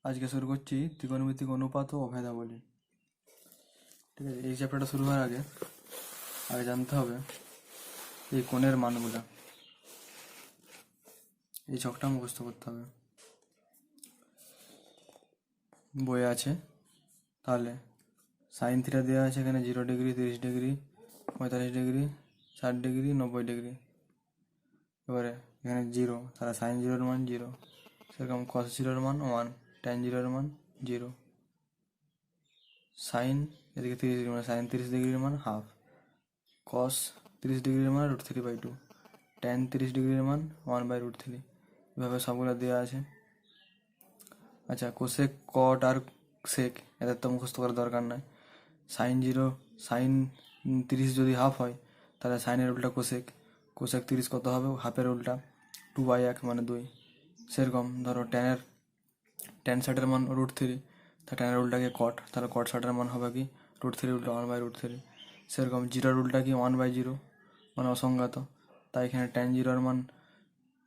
আজকে শুরু করছি ত্রিকোণমিতিক অনুপাত ও অভেদাবলী। ঠিক আছে, এই চ্যাপ্টারটা শুরু হওয়ার আগে জানতে হবে এই কোণের মানগুলো। এই ছকটা মুখস্থ করতে হবে, বইয়ে আছে। তাহলে সাইন থিটা দেওয়া আছে এখানে 0 degree, 30 degree, 45 degree, 60 degree, 90 degree. এবারে এখানে 0, তাহলে সাইন 0-এর মান 0। সেরকম কস 0-এর মান 1, ট্যান 0-এর মান 0। সাইন এদিকে 30 ডিগ্রি, মানে সাইন 30 ডিগ্রির মান হাফ। কস 30 ডিগ্রির মান √3/2, ট্যান 30 ডিগ্রির মান 1/√3। এভাবে সবগুলো দেওয়া আছে। আচ্ছা, কোসেক, কট আর সেক এদের তো মুখস্থ করার দরকার নাই। সাইন 30 যদি হাফ হয় তাহলে সাইনের উল্টা কোসেক। কোসেক 30 কত হবে? হাফের উল্টা 2/1 মানে 2। সেরকম ধরো ট্যান 60-এর মান √3, তা ট্যানের উল্টাকে কট, তাহলে কট 60-এর মান হবে কি √3 উল্টা 1/√3। সেরকম 0-এর উল্টা কি 1/0 মানে অসংজ্ঞাত, তাই এখানে ট্যান 0-এর মান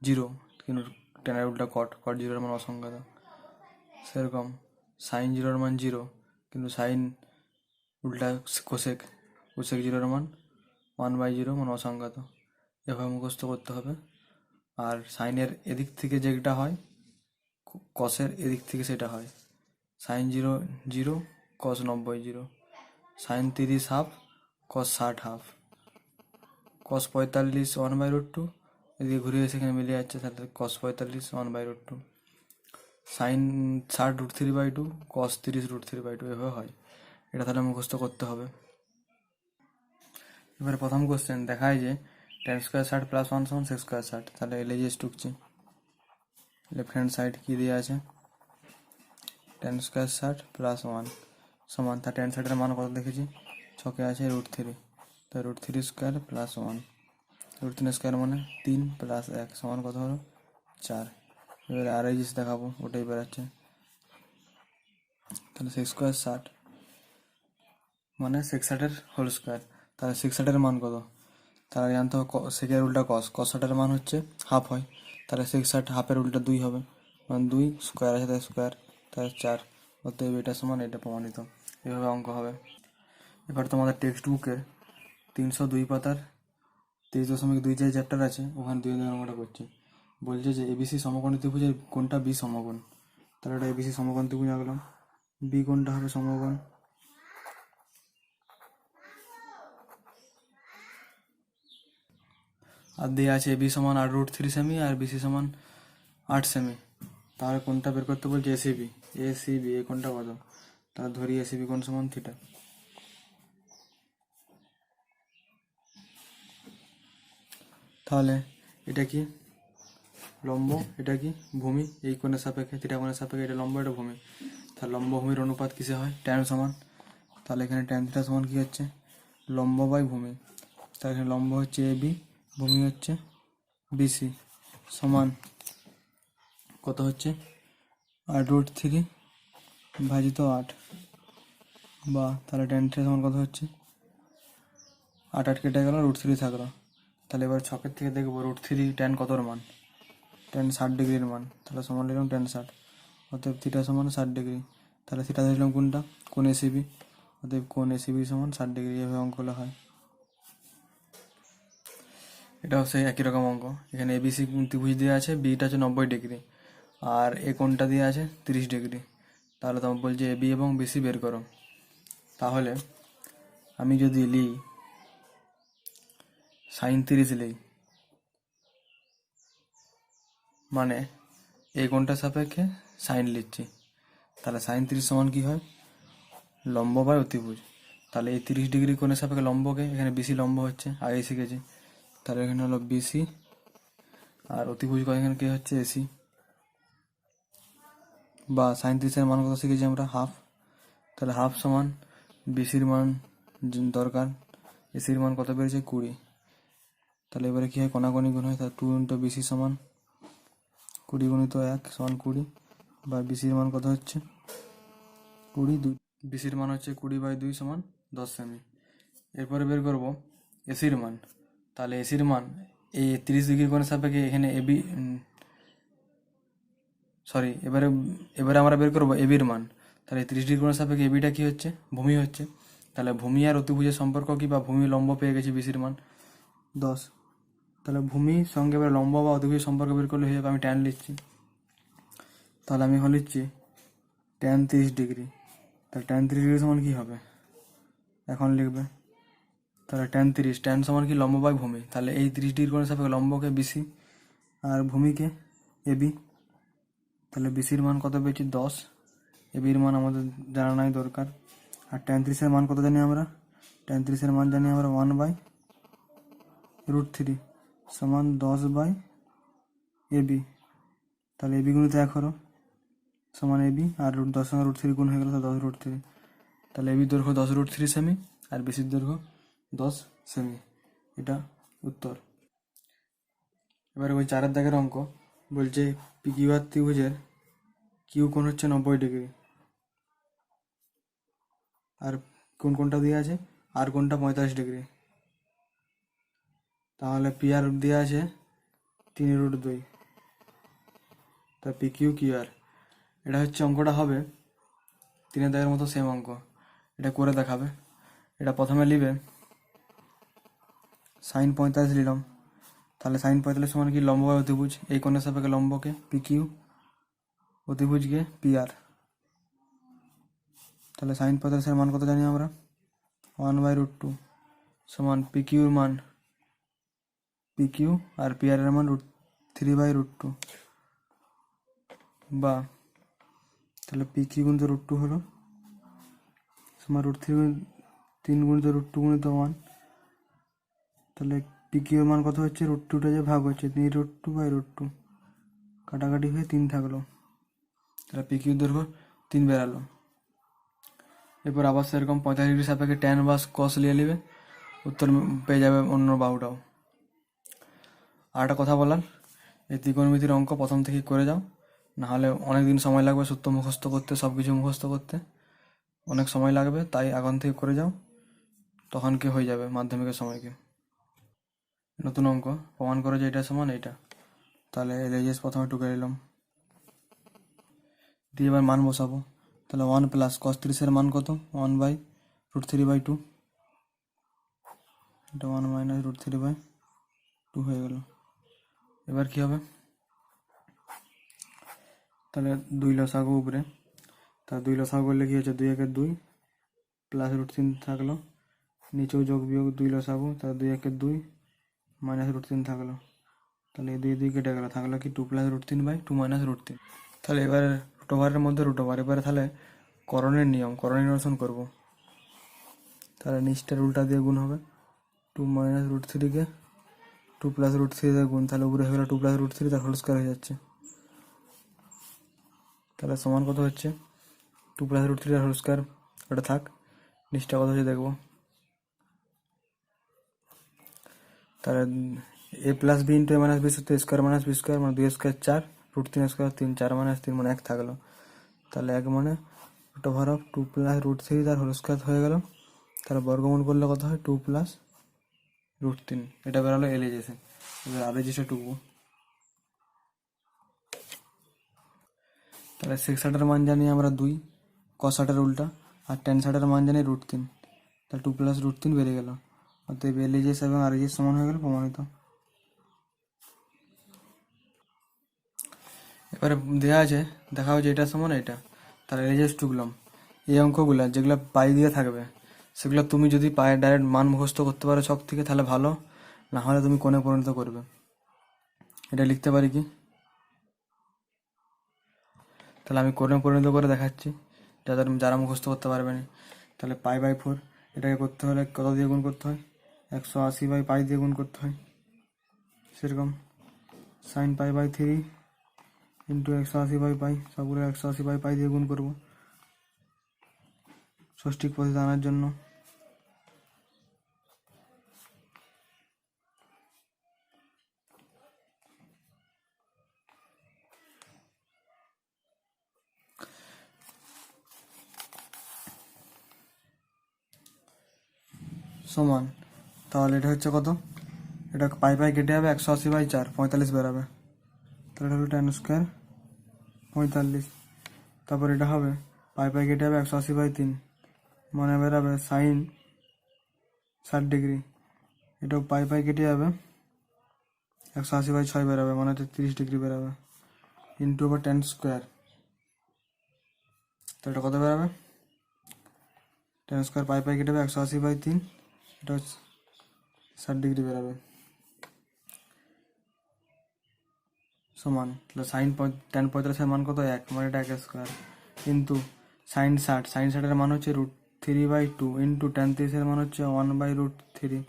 0, কিন্তু ট্যানের উল্টা কট 0-এর মান অসংজ্ঞাত। সেরকম সাইন 0-এর মান 0, কিন্তু সাইন উল্টা কোসেক 0-এর মান 1/0 মানে অসংজ্ঞাত। এভাবে মুখস্থ করতে হবে। আর সাইনের এদিক থেকে যেটা হয় কসের এদিক থেকে সেটা হয়। সাইন 0 0, কস 90 0। সাইন 30 হাফ, কস 60 হাফ। কস 45 1/√2, এদিকে ঘুরে এসে এখানে মিলে যাচ্ছে, তাহলে কস 45 1/√2। সাইন 60 √3/2, কস 30 √3/2, এভাবে হয়। এটা তাহলে মুখস্থ করতে হবে। এবারে প্রথম কোশ্চেন দেখায় যে tan স্কোয়ার 60 + 1 = sec স্কোয়ার 60। তাহলে এলএজিএস টুকছি। লেফট হ্যান্ড সাইড কি দেওয়া আছে? tan স্কোয়ার 60 + 1 সমান, তার tan 60-এর মান কত দেখেছি? ছকে আছে √3, তাই √3 স্কোয়ার + 1। √3 স্কোয়ার মানে 3 + 1 সমান কত হলো? 4। এবারে আরএইচএস দেখাবো, ওটাই বেরাচ্ছে। তাহলে sec স্কোয়ার 60 মানে sec 60-এর হোল স্কোয়ার। তাহলে sec 60-এর মান কত? তাহলে জানতে হবে সেকের উল্টা কস 60-এর মান হচ্ছে হাফ হয়, তাহলে sec 60 হাফের উল্টা 2 হবে, মানে 2 স্কোয়ার আছে তাই স্কোয়ার, তাহলে 4। অতএব এটা সমান এটা প্রমাণিত। এভাবে অঙ্ক হবে। এবার তোমাদের টেক্সট বুকের 302 পাতার 23.2 যে চ্যাপ্টার আছে, ওখানে 2 নম্বরটা করছে। বলছে যে এবিসি সমকোণ ত্রিভুজের কোনটা বি সমকোণ। তাহলে এটা এবিসি সমকোণ ত্রিভুজ আঁকলাম। বি কোনটা হবে সমকোণ? আর দেওয়া আছে এবি সমান 8√3 সেমি আর বিসি সমান 8 সেমি। তাহলে কোনটা বের করতে বলছে? এসিবি। এই কোনটা কত? তাহলে ধরি এসিবি কোণ সমান থিটা। তাহলে এটা কি লম্ব, এটা কি ভূমি। এই কোণের সাপেক্ষে, থিটা কোণের সাপেক্ষে এটা লম্ব, এটা ভূমি। তাহলে লম্ব ভূমির অনুপাত কিসে হয়? ট্যান সমান। তাহলে এখানে ট্যান থিটা সমান কি হচ্ছে? লম্ব বাই ভূমি। তাহলে এখানে লম্ব হচ্ছে এবি, ভূমি হচ্ছে বিসি, সমান কত হচ্ছে? 8√3 ভাজিত 8, বা তাহলে ট্যান থিটা সমান কত হচ্ছে? 8 8 কেটে গেল, √3 থাকলো। তাহলে এবার ছকের থেকে দেখবো √3 ট্যান কতর মান? ট্যান 60 ডিগ্রির মান। তাহলে সমান লিখলাম ট্যান 60, অতএব থিটা সমান 60 ডিগ্রি। তাহলে থিটা ধরলাম কোনটা? কোণ এসিবি, অতএব কোণ এসিবি সমান 60 ডিগ্রি। এভাবে অঙ্কগুলো হয়। এটাও সেই একই রকম অঙ্ক। এখানে এবিসি ত্রিভুজ দেওয়া আছে, বিটা হচ্ছে 90 ডিগ্রি, আর এ কোণটা দেওয়া আছে 30 ডিগ্রি। তাহলে তোমার বলছে এবি এবং বিসি বের করো। তাহলে আমি যদি লিই সাইন 30 লিই, মানে এই কোণটার সাপেক্ষে সাইন লিখছি, তাহলে সাইন 30 সমান কি হয়? লম্ব বাই অতিভুজ। তাহলে এই 30 ডিগ্রি কোণের সাপেক্ষে লম্বকে, এখানে বিসি লম্ব হচ্ছে, আগেই শিখেছি। তাহলে এখানে হলো বিসি, আর অতিভুজ এখানে কে হচ্ছে? এসি। বা সাইন 30-এর মান কত শিখেছি আমরা? হাফ। তাহলে হাফ সমান বিসির মান দরকার, এসির মান কত বেড়েছে? 20। তাহলে এবারে কি হয়? কোনাকুনি গুণ হয়, তাহলে 2 × বিসি সমান 20 × 1 সমান 20, বা বিসির মান কত হচ্ছে? 20, বিসির মান হচ্ছে 20/2 সমান 10 সেমি। এরপরে বের করব এসির মান। তাহলে এসির মান এই 30 ডিগ্রি কোণের সাপেক্ষে এখানে এবি সরি, এবারে এবারে আমরা বের করবো এবির মান। তাহলে 30 ডিগ্রি কোণের সাপেক্ষে এবিটা কি হচ্ছে, ভূমি হচ্ছে। তাহলে ভূমি আর অতিভুজের সম্পর্ক কি, বা ভূমি লম্ব পেয়ে গেছি বিসির মান 10। তাহলে ভূমির সঙ্গে এবার লম্ব বা অতিভুজের সম্পর্ক বের করলে হয়ে যাবে। আমি ট্যান লিখছি, তাহলে আমি এখন লিখছি ট্যান 30 ডিগ্রি। তাহলে ট্যান 30 ডিগ্রি সমান কী হবে, এখন লিখবে। তাহলে ট্যান 30, ট্যান সমান কি লম্ব বাই ভূমি। তাহলে এই 30 ডিগ্রি কোণের সাপেক্ষে লম্বকে বিসি আর ভূমিকে এবি। তাহলে বিসির মান কত পেয়েছি 10, এবির মান আমাদের জানা নাই দরকার। আর ট্যান 30-এর মান কত জানি আমরা, ট্যান 30-এর মান জানি আমরা 1/√3 সমান 10/এবি। তাহলে এবি গুণিত 1 হলো সমান এবি, আর 10 সঙ্গে √3 গুণ হয়ে গেল, তো 10√3। তাহলে এবি দৈর্ঘ্য 10√3 সেমি আর বিসির দৈর্ঘ্য 10 সেমি। এটা উত্তর। এবারে ওই 4 দাগের অঙ্ক বলছে পিকিউআর ত্রিভুজের কিউ কোণ হচ্ছে 90 ডিগ্রি, আর কোনটা দেওয়া আছে, আর কোনটা 45 ডিগ্রি। তাহলে পি আর দেওয়া আছে 3√2, তা পি কিউ কিউ আর। এটা হচ্ছে অঙ্কটা হবে 3 দাগের মতো সেম অঙ্ক। এটা করে দেখাবে। এটা প্রথমে নিবে sin 45 নিলাম। তাহলে sin 45 সমান কি লম্ব বাই অতিভুজ, এই কোণের সাপেক্ষে লম্বকে পি কিউ, অতিভুজকে পি আর। তাহলে sin 45-এর মান কত জানি আমরা, 1/√2 সমান পি কিউর মান P Q R P R এর মান 3/√2, বা তাহলে পি কিউ গুণিত √2 হলো সমান √3 3 গুণিত √2 গুণিত 1। তাহলে পি কিউ এর মান কত হচ্ছে, √2টা যে ভাগ হচ্ছে 3√2/√2, কাটাকাটি হয়ে 3 থাকলো। তাহলে পি কিউ দৈর্ঘ্য 3 বেরালো। এরপর আবার সেরকম 45 ডিগ্রি সাপেক্ষে ট্যান বা কস নিয়ে নেবে, উত্তর পেয়ে যাবে অন্য বাহুটাও। আর একটা কথা বলার, এই ত্রিকোণমিতির অঙ্ক প্রথম থেকে করে যাও, নাহলে অনেক দিন সময় লাগবে সূত্র মুখস্থ করতে, সব কিছু মুখস্থ করতে অনেক সময় লাগবে। তাই এখন থেকে করে যাও, তখন কি হয়ে যাবে মাধ্যমিকের সময়কে। নতুন অঙ্ক, প্রমাণ করে যে এটা সমান এইটা। তাহলে এলএইচএস প্রথমে টুকে নিলাম, দিয়ে এবার মান বসাবো। তাহলে 1 প্লাস cos 30-এর মান কত, 1/√3/2, এটা 1 - √3/2 হয়ে গেল। এবার কি হবে, তাহলে 2 লসাগু উপরে, তা 2 লসাগু করলে কি হচ্ছে, 2 × 2 প্লাস √3 থাকলো, নিচেও যোগ বিয়োগ 2 লসাগু, তাহলে 2 × 2 মাইনাস √3 থাকলো। তাহলে এই 2 কেটে গেল, থাকলো কি 2 + √3/2 - √3। তাহলে এবারে রুট ওভারের মধ্যে রুট ওভার। এবারে তাহলে করণের নিয়ম, করণ নিরসন করবো। তাহলে নিচটার উল্টা দিয়ে গুণ হবে, 2 - √3-কে 2 + √3 দিয়ে গুণ, তাহলে উপরে হয়ে গেলো 2 + √3, তার হোল স্কয়ার হয়ে যাচ্ছে। তাহলে সমান কত হচ্ছে, 2 + √3 তার হোল স্কয়ার, ওটা থাক। নিচটা কত হচ্ছে দেখবো। তাহলে a + b × a - b সূত্রে a² - b² মানে 2 স্কয়ার 4, √3² 3, 4 - 3 মানে 1 থাকলো। তাহলে 1 মানে রুট ওভার অফ 2 + √3 তার হোল স্কয়ার হয়ে গেল। তাহলে বর্গমূল করলে কত হয়, 2 + √3। এটা বেরোলো এলএইচএস। এবার আরএইচএসে টুকবো। তাহলে sec 60-এর মান জানি আমরা 2, cos 60-এর উল্টা, আর tan 60-এর মান জানি √3। তাহলে 2 + √3 বেরিয়ে গেল। অতএব এলএইচএস এবং আরএইচএস সমান হয়ে গেল, প্রমাণিত। এবারে দেওয়া আছে, দেখা হচ্ছে এটা সমান এটা। তাহলে এলএইচএস টুকলাম। এই অঙ্কগুলো যেগুলো পাই দিয়ে থাকবে, সেগুলো তুমি যদি পায়ের ডাইরেক্ট মান মুখস্থ করতে পারো ছক থেকে, তাহলে ভালো, না হলে তুমি কোণে পরিণত করবে। এটা লিখতে পারি কি, তাহলে আমি কোণে পরিণত করে দেখাচ্ছি, যারা মুখস্থ করতে পারবে না। তাহলে π/4, এটাকে করতে হলে কত দিয়ে গুণ করতে হয়, 180/π দিয়ে গুণ করতে হয়। সেরকম sin π/3 × 180/π, সবগুলো 180/π দিয়ে গুণ করবো ষষ্ঠিক পদ্ধতি আনার জন্য। সমান, তাহলে এটা হচ্ছে কত, এটা π কেটে যাবে, 180/4 45 বেরোবে। তাহলে এটা হলো tan² 45। তারপর এটা হবে পাই পাই কেটে যাবে 180/3, মানে বেরাবে সাইন 60°। এটাও পাই পাই কেটে যাবে 180/6 বেরাবে, মানে 30° বেরাবে, ইন্টু আবার tan স্কোয়ার। তো এটা কত বেরাবে? tan স্কোয়ার পাই পাই কেটে যাবে 180/3, এটা 60° বেরাবে, সমান তাহলে সাইন tan 45 মান কত? 1, মানে এটা 1 স্কোয়ার, কিন্তু সাইন 60 এর মান হচ্ছে √3/2 ইন্টু tan 30 মান হচ্ছে 1/√3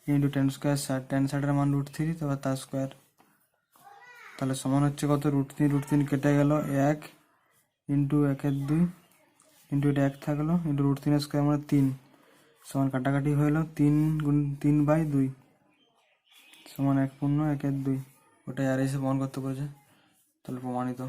ইন্টু tan স্কোয়ার 60, tan 60 এর মান √3, তারপর তার স্কোয়ার। তাহলে সমান হচ্ছে কত? √3 কেটে গেল 1 ইন্টু 1/2 ইন্টু এটা 1 থাকলো ইন্টু √3 স্কোয়ার মানে 3, সমান কাটাকাটি হলো 3/2 সমান 1 পূর্ণ 1/2। ওটাই আর এসে প্রমাণ করতে বলেছে, তাহলে প্রমাণিত।